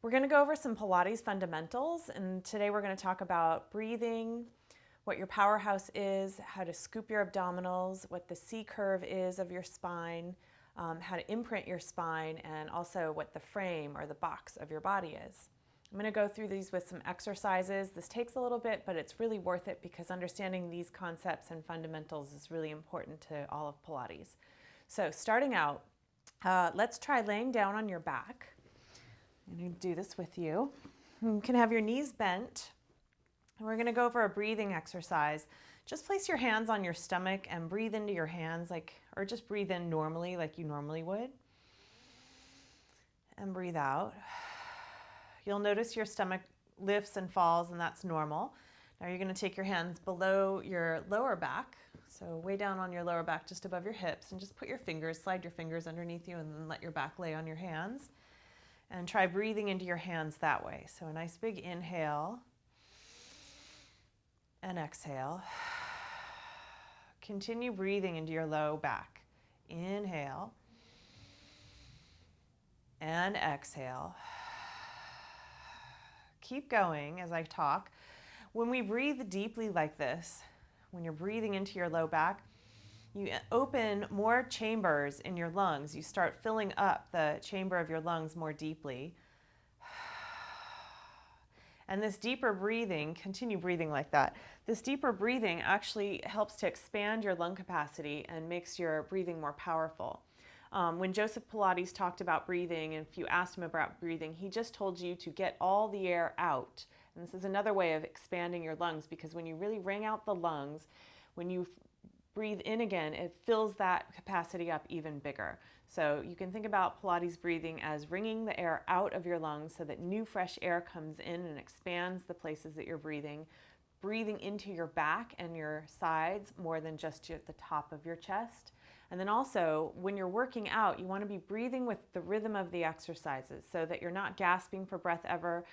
We're going to go over some Pilates fundamentals, and today we're going to talk about breathing, what your powerhouse is, how to scoop your abdominals, what the C curve is of your spine, how to imprint your spine, and also what the frame or the box of your body is. I'm going to go through these with some exercises. This takes a little bit, but it's really worth it because understanding these concepts and fundamentals is really important to all of Pilates. So starting out, let's try laying down on your back. I'm going to do this with you. You can have your knees bent. And we're going to go over a breathing exercise. Just place your hands on your stomach and breathe into your hands, or just breathe in normally like you normally would. And breathe out. You'll notice your stomach lifts and falls, and that's normal. Now you're going to take your hands below your lower back, so way down on your lower back, just above your hips, and just slide your fingers underneath you, and then let your back lay on your hands. And try breathing into your hands that way. So a nice big inhale and exhale. Continue breathing into your low back. Inhale and exhale. Keep going as I talk. When we breathe deeply like this, when you're breathing into your low back, you open more chambers in your lungs. You start filling up the chamber of your lungs more deeply. And this deeper breathing, continue breathing like that. This deeper breathing actually helps to expand your lung capacity and makes your breathing more powerful. When Joseph Pilates talked about breathing, and if you asked him about breathing, he just told you to get all the air out. And this is another way of expanding your lungs, because when you really wring out the lungs, when you breathe in again, it fills that capacity up even bigger. So you can think about Pilates breathing as wringing the air out of your lungs so that new fresh air comes in and expands the places that you're breathing into your back and your sides more than just at the top of your chest. And then also, when you're working out, you want to be breathing with the rhythm of the exercises so that you're not gasping for breath ever.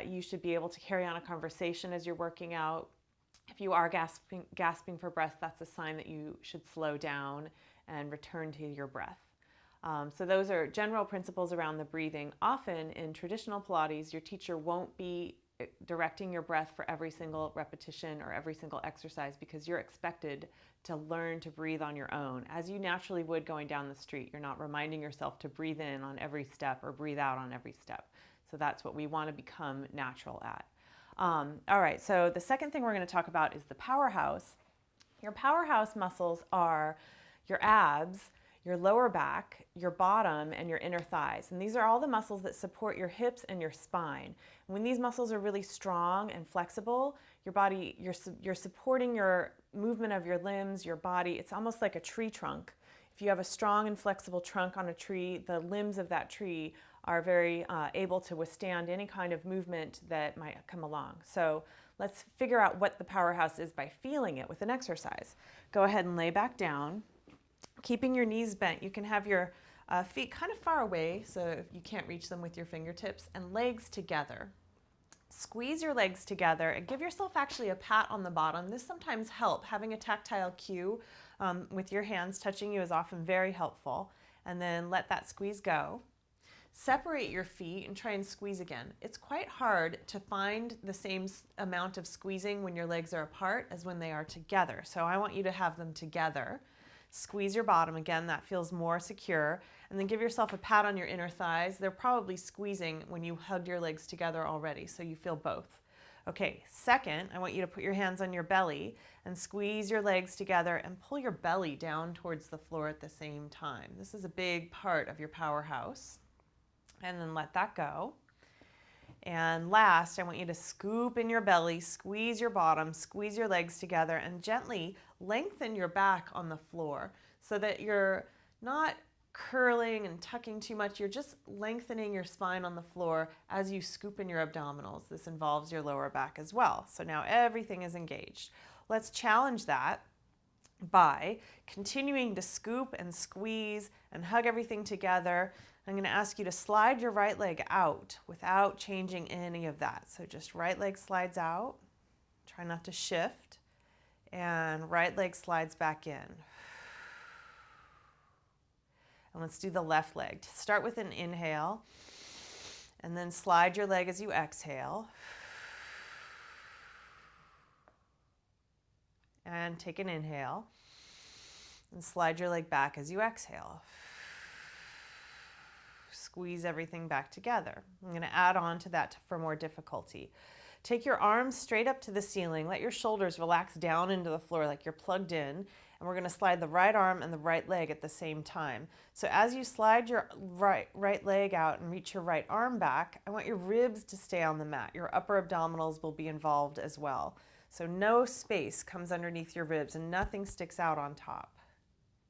You should be able to carry on a conversation as you're working out. If you are gasping for breath, that's a sign that you should slow down and return to your breath. So those are general principles around the breathing. Often in traditional Pilates, your teacher won't be directing your breath for every single repetition or every single exercise, because you're expected to learn to breathe on your own, as you naturally would going down the street. You're not reminding yourself to breathe in on every step or breathe out on every step. So that's what we want to become natural at. All right, so the second thing we're going to talk about is the powerhouse. Your powerhouse muscles are your abs, your lower back, your bottom, and your inner thighs. And these are all the muscles that support your hips and your spine. And when these muscles are really strong and flexible, your body, you're supporting your movement of your limbs, your body. It's almost like a tree trunk. If you have a strong and flexible trunk on a tree, the limbs of that tree are very able to withstand any kind of movement that might come along. So let's figure out what the powerhouse is by feeling it with an exercise. Go ahead and lay back down, keeping your knees bent. You can have your feet kind of far away so you can't reach them with your fingertips, and legs together. Squeeze your legs together and give yourself actually a pat on the bottom. This sometimes helps. Having a tactile cue with your hands touching you is often very helpful. And then let that squeeze go. Separate your feet and try and squeeze again. It's quite hard to find the same amount of squeezing when your legs are apart as when they are together. So I want you to have them together. Squeeze your bottom again, that feels more secure. And then give yourself a pat on your inner thighs. They're probably squeezing when you hugged your legs together already, so you feel both. Okay, second, I want you to put your hands on your belly and squeeze your legs together and pull your belly down towards the floor at the same time. This is a big part of your powerhouse. And then let that go. And last, I want you to scoop in your belly, squeeze your bottom, squeeze your legs together, and gently lengthen your back on the floor so that you're not curling and tucking too much. You're just lengthening your spine on the floor as you scoop in your abdominals. This involves your lower back as well. So now everything is engaged. Let's challenge that by continuing to scoop and squeeze and hug everything together. I'm going to ask you to slide your right leg out without changing any of that. So just right leg slides out. Try not to shift. And right leg slides back in. And let's do the left leg. Start with an inhale And then slide your leg as you exhale. And take an inhale. And slide your leg back as you exhale. Squeeze everything back together. I'm going to add on to that for more difficulty. Take your arms straight up to the ceiling. Let your shoulders relax down into the floor like you're plugged in. And we're going to slide the right arm and the right leg at the same time. So as you slide your right leg out and reach your right arm back, I want your ribs to stay on the mat. Your upper abdominals will be involved as well. So no space comes underneath your ribs and nothing sticks out on top.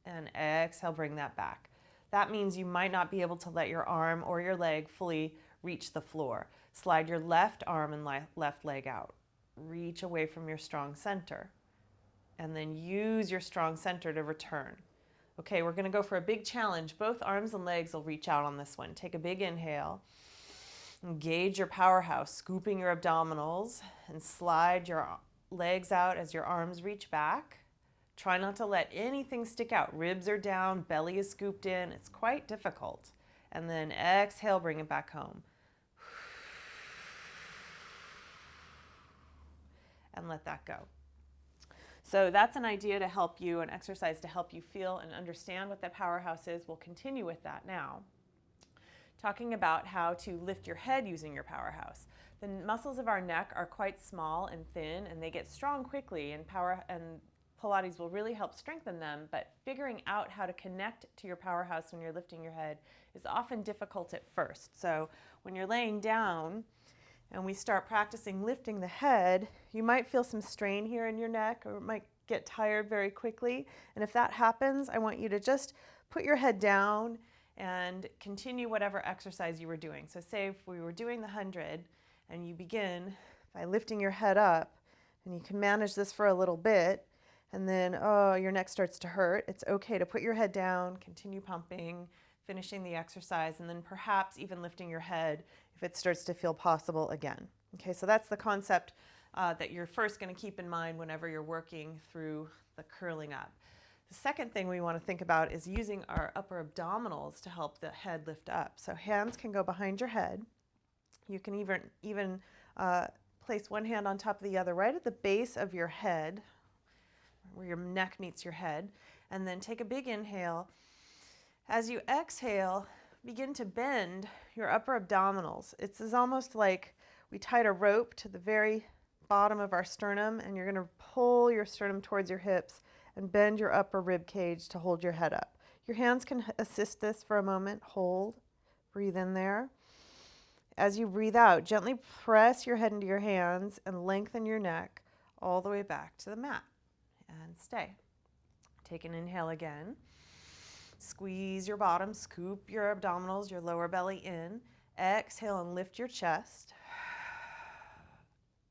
And exhale, bring that back. That means you might not be able to let your arm or your leg fully reach the floor. Slide your left arm and left leg out. Reach away from your strong center. And then use your strong center to return. Okay, we're going to go for a big challenge. Both arms and legs will reach out on this one. Take a big inhale. Engage your powerhouse, scooping your abdominals, and slide your legs out as your arms reach back. Try not to let anything stick out. Ribs are down, belly is scooped in. It's quite difficult. And then exhale, bring it back home. And let that go. So that's an idea to help you, an exercise to help you feel and understand what that powerhouse is. We'll continue with that now. Talking about how to lift your head using your powerhouse. The muscles of our neck are quite small and thin, and they get strong quickly, and Pilates will really help strengthen them, but figuring out how to connect to your powerhouse when you're lifting your head is often difficult at first. So when you're laying down and we start practicing lifting the head, you might feel some strain here in your neck, or it might get tired very quickly. And if that happens, I want you to just put your head down and continue whatever exercise you were doing. So say if we were doing the 100 and you begin by lifting your head up, and you can manage this for a little bit, and then, your neck starts to hurt, it's okay to put your head down, continue pumping, finishing the exercise, and then perhaps even lifting your head if it starts to feel possible again. Okay, so that's the concept that you're first going to keep in mind whenever you're working through the curling up. The second thing we want to think about is using our upper abdominals to help the head lift up. So hands can go behind your head. You can even place one hand on top of the other right at the base of your head, where your neck meets your head, and then take a big inhale. As you exhale, begin to bend your upper abdominals. It's almost like we tied a rope to the very bottom of our sternum, and you're going to pull your sternum towards your hips and bend your upper rib cage to hold your head up. Your hands can assist this for a moment. Hold, breathe in there. As you breathe out, gently press your head into your hands and lengthen your neck all the way back to the mat. And stay. Take an inhale again. Squeeze your bottom, scoop your abdominals, your lower belly in. Exhale and lift your chest.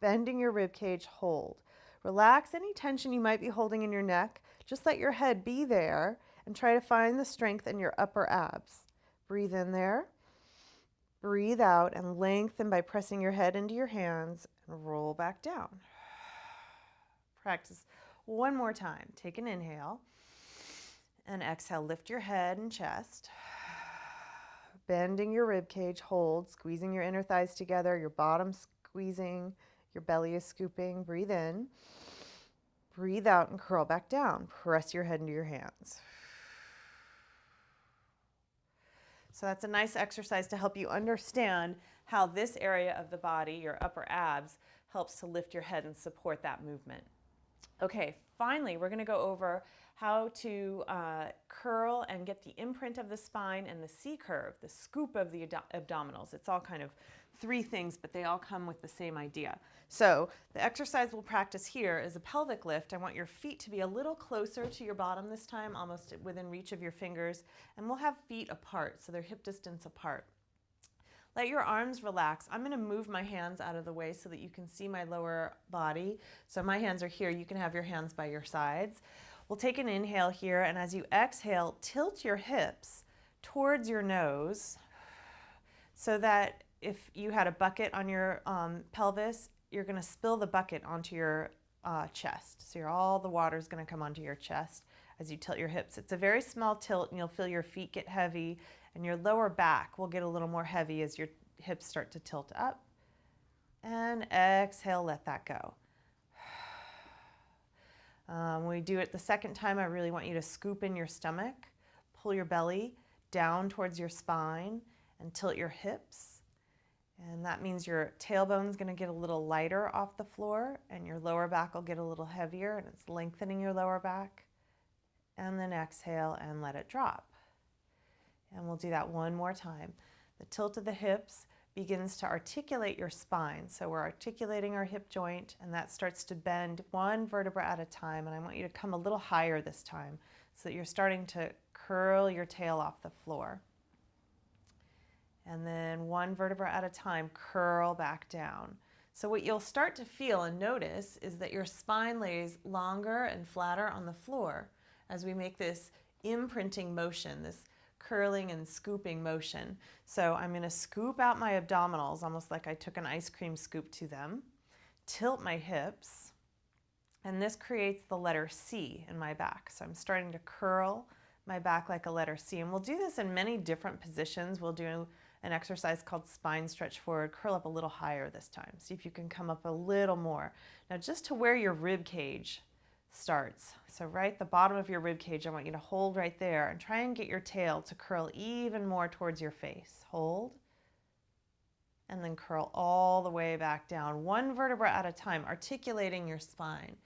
Bending your rib cage, hold. Relax any tension you might be holding in your neck. Just let your head be there and try to find the strength in your upper abs. Breathe in there. Breathe out and lengthen by pressing your head into your hands and roll back down. Practice one more time. Take an inhale and exhale. Lift your head and chest. Bending your rib cage, hold, squeezing your inner thighs together, your bottom squeezing, your belly is scooping. Breathe in. Breathe out and curl back down. Press your head into your hands. So that's a nice exercise to help you understand how this area of the body, your upper abs, helps to lift your head and support that movement. Okay, finally, we're going to go over how to curl and get the imprint of the spine and the C-curve, the scoop of the abdominals. It's all kind of three things, but they all come with the same idea. So the exercise we'll practice here is a pelvic lift. I want your feet to be a little closer to your bottom this time, almost within reach of your fingers, and we'll have feet apart, so they're hip distance apart. Let your arms relax. I'm going to move my hands out of the way so that you can see my lower body. So my hands are here. You can have your hands by your sides. We'll take an inhale here, and as you exhale, tilt your hips towards your nose so that if you had a bucket on your pelvis, you're going to spill the bucket onto your chest. So all the water is going to come onto your chest as you tilt your hips. It's a very small tilt, and you'll feel your feet get heavy, and your lower back will get a little more heavy as your hips start to tilt up. And exhale, let that go. When we do it the second time, I really want you to scoop in your stomach, pull your belly down towards your spine, and tilt your hips. And that means your tailbone's going to get a little lighter off the floor, and your lower back will get a little heavier, and it's lengthening your lower back. And then exhale and let it drop. And we'll do that one more time. The tilt of the hips begins to articulate your spine. So we're articulating our hip joint, and that starts to bend one vertebra at a time. And I want you to come a little higher this time so that you're starting to curl your tail off the floor. And then one vertebra at a time, curl back down. So what you'll start to feel and notice is that your spine lays longer and flatter on the floor as we make this imprinting motion, this curling and scooping motion. So I'm going to scoop out my abdominals, almost like I took an ice cream scoop to them, tilt my hips, and this creates the letter C in my back. So I'm starting to curl my back like a letter C. And we'll do this in many different positions. We'll do an exercise called spine stretch forward. Curl up a little higher this time. See if you can come up a little more. Now just to where your rib cage starts. So right at the bottom of your rib cage, I want you to hold right there and try and get your tail to curl even more towards your face. Hold, and then curl all the way back down, one vertebra at a time, articulating your spine.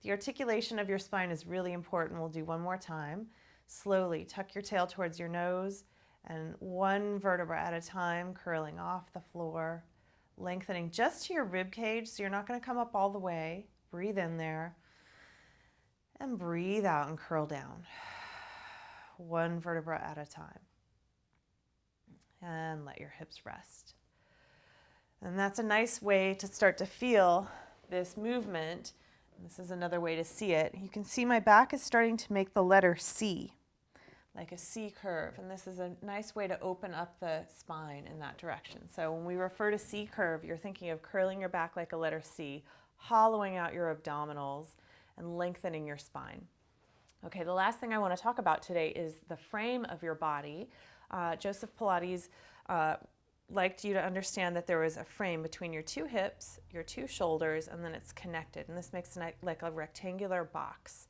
The articulation of your spine is really important. We'll do one more time. Slowly tuck your tail towards your nose, and one vertebra at a time, curling off the floor, lengthening just to your rib cage, so you're not going to come up all the way. Breathe in there. And breathe out and curl down, one vertebra at a time. And let your hips rest. And that's a nice way to start to feel this movement. This is another way to see it. You can see my back is starting to make the letter C, like a C curve. And this is a nice way to open up the spine in that direction. So when we refer to C curve, you're thinking of curling your back like a letter C, hollowing out your abdominals, and lengthening your spine. Okay, the last thing I want to talk about today is the frame of your body. Joseph Pilates liked you to understand that there was a frame between your two hips, your two shoulders, and then it's connected. And this makes it like a rectangular box.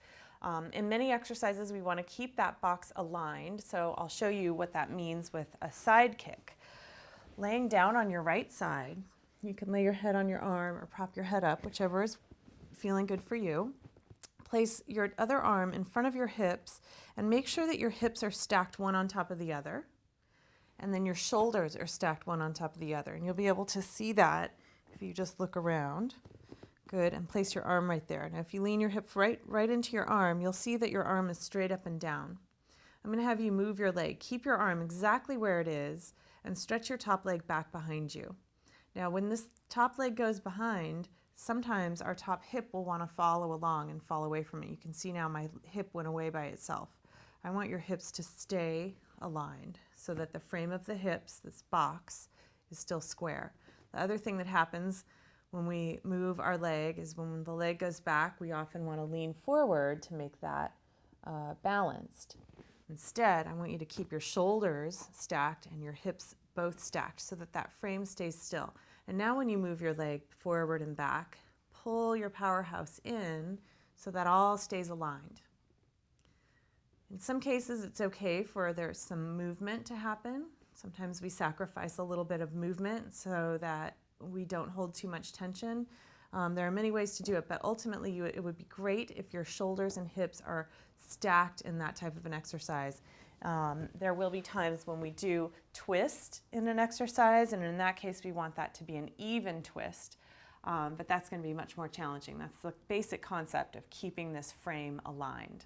In many exercises, we want to keep that box aligned. So I'll show you what that means with a side kick. Laying down on your right side, you can lay your head on your arm or prop your head up, whichever is feeling good for you. Place your other arm in front of your hips and make sure that your hips are stacked one on top of the other. And then your shoulders are stacked one on top of the other. And you'll be able to see that if you just look around. Good, and place your arm right there. Now if you lean your hip right into your arm, you'll see that your arm is straight up and down. I'm going to have you move your leg. Keep your arm exactly where it is and stretch your top leg back behind you. Now when this top leg goes behind, sometimes our top hip will want to follow along and fall away from it. You can see now my hip went away by itself. I want your hips to stay aligned so that the frame of the hips, this box, is still square. The other thing that happens when we move our leg is when the leg goes back, we often want to lean forward to make that balanced. Instead, I want you to keep your shoulders stacked and your hips both stacked so that that frame stays still. And now when you move your leg forward and back, pull your powerhouse in so that all stays aligned. In some cases, it's okay for there's some movement to happen. Sometimes we sacrifice a little bit of movement so that we don't hold too much tension. There are many ways to do it, but ultimately it would be great if your shoulders and hips are stacked in that type of an exercise. There will be times when we do twist in an exercise, and in that case we want that to be an even twist, but that's going to be much more challenging. That's the basic concept of keeping this frame aligned.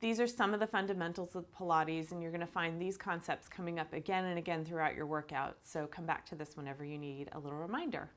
These are some of the fundamentals of Pilates, and you're going to find these concepts coming up again and again throughout your workout, so come back to this whenever you need a little reminder.